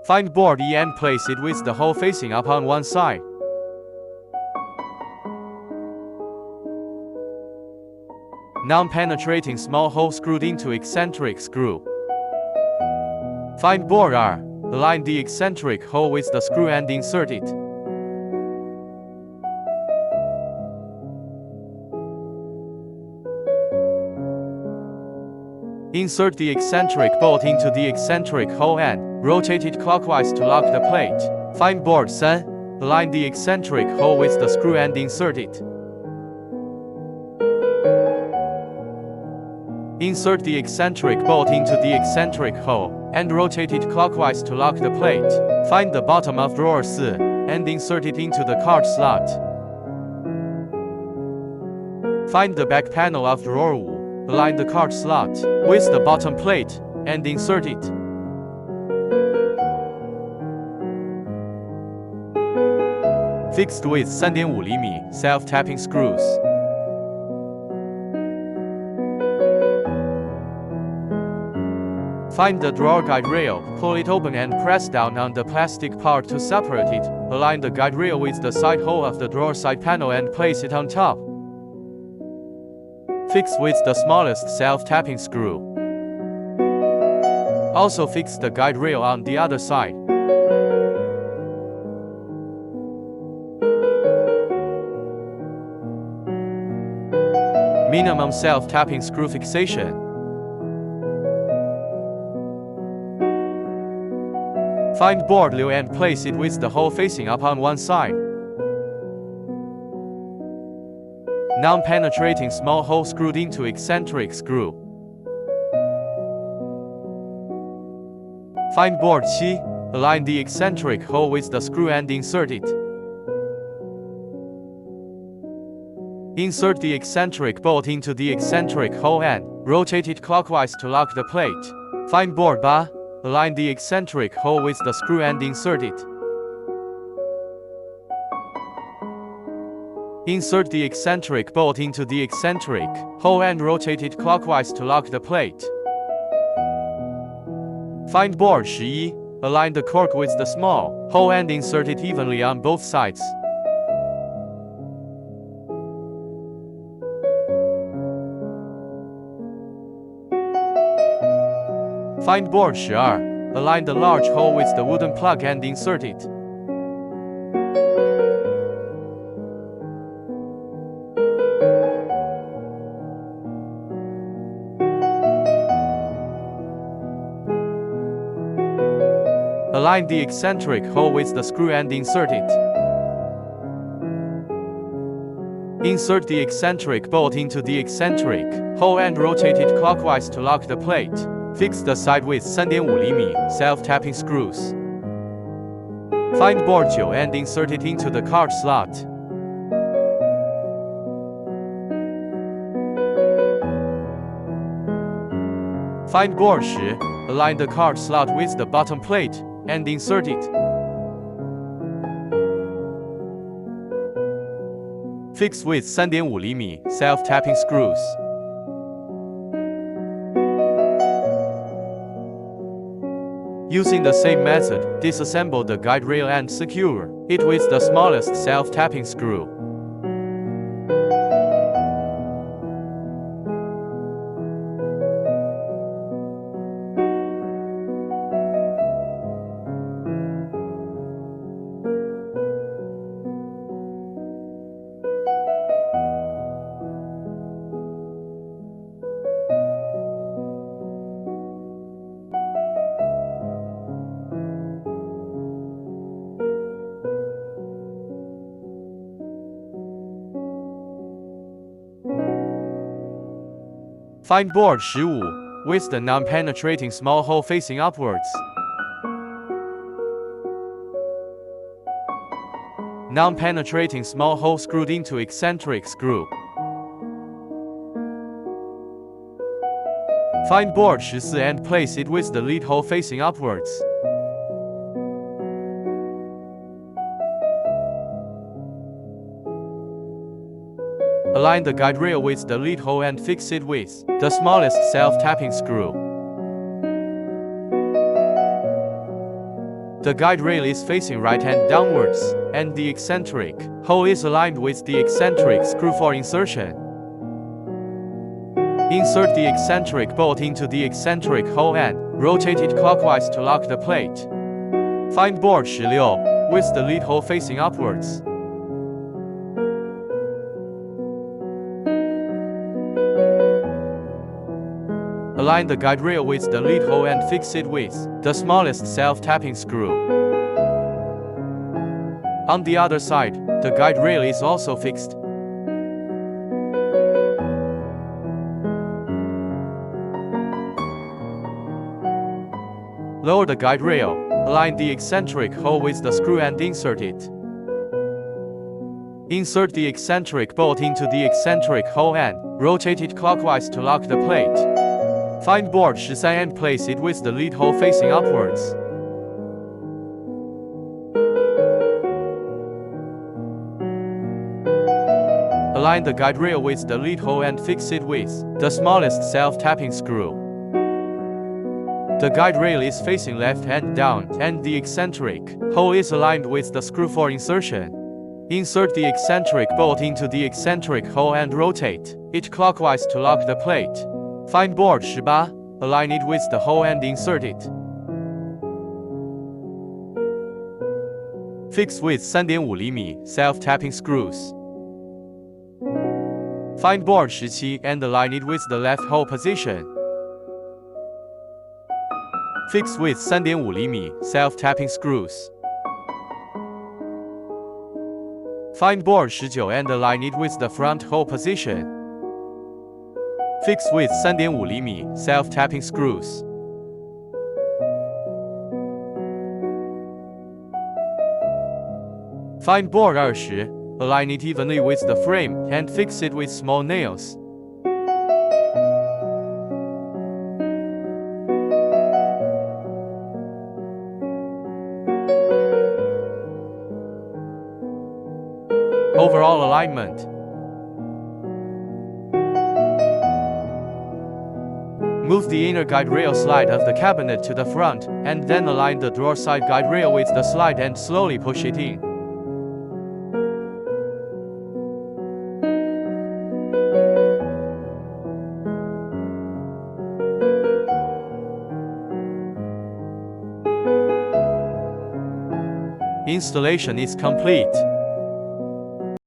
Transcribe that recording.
Find board E and place it with the hole facing up on one side. Non-penetrating small hole screwed into eccentric screw. Find board R. Align the eccentric hole with the screw and insert it. Insert the eccentric bolt into the eccentric hole and rotate it clockwise to lock the plate. Find board 3. Align the eccentric hole with the screw and insert it. Insert the eccentric bolt into the eccentric hole and rotate it clockwise to lock the plate. Find the bottom of drawer 4 and insert it into the card slot. Find the back panel of drawer 5. Align the card slot with the bottom plate and insert it. Fixed with 3.5 mm self-tapping screws. Find the drawer guide rail, pull it open and press down on the plastic part to separate it. Align the guide rail with the side hole of the drawer side panel and place it on top. Fix with the smallest self-tapping screw. Also fix the guide rail on the other side. Minimum self-tapping screw fixation. Find board L and place it with the hole facing up on one side. Non-penetrating small hole screwed into eccentric screw. Find board 7. Align the eccentric hole with the screw and insert it. Insert the eccentric bolt into the eccentric hole and rotate it clockwise to lock the plate. Find board 8. Align the eccentric hole with the screw and insert it. Insert the eccentric bolt into the eccentric hole and rotate it clockwise to lock the plate. Find board 11. Align the cork with the small hole and insert it evenly on both sides. Find board 12. Align the large hole with the wooden plug and insert it. Align the eccentric hole with the screw and insert it. Insert the eccentric bolt into the eccentric hole and rotate it clockwise to lock the plate. Fix the side with 3.5 mm self-tapping screws. Find board 9 and insert it into the card slot. Find board 10. Align the card slot with the bottom plate and insert it. Fix with 3.5 mm self-tapping screws. Using the same method, disassemble the guide rail and secure it with the smallest self-tapping screw. Find board 15 with the non-penetrating small hole facing upwards. Non-penetrating small hole screwed into eccentric screw. Find board 14 and place it with the lead hole facing upwards. Align the guide rail with the lead hole and fix it with the smallest self-tapping screw. The guide rail is facing right and downwards, and the eccentric hole is aligned with the eccentric screw for insertion. Insert the eccentric bolt into the eccentric hole and rotate it clockwise to lock the plate. Find board 16 with the lead hole facing upwards. Align the guide rail with the lead hole and fix it with the smallest self-tapping screw. On the other side, the guide rail is also fixed. Lower the guide rail, align the eccentric hole with the screw and insert it. Insert the eccentric bolt into the eccentric hole and rotate it clockwise to lock the plate. Find board 13 and place it with the lead hole facing upwards. Align the guide rail with the lead hole and fix it with the smallest self-tapping screw. The guide rail is facing left and down, and the eccentric hole is aligned with the screw for insertion. Insert the eccentric bolt into the eccentric hole and rotate it clockwise to lock the plate. Find board 18, align it with the hole and insert it. Fix with 3.5 mm self-tapping screws. Find board 17 and align it with the left hole position. Fix with 3.5 mm self-tapping screws. Find board 19 and align it with the front hole position. Fix with 3.5 mm self-tapping screws. Find board 20, align it evenly with the frame and fix it with small nails. Overall alignment. Move the inner guide rail slide of the cabinet to the front, and then align the drawer side guide rail with the slide and slowly push it in. Installation is complete.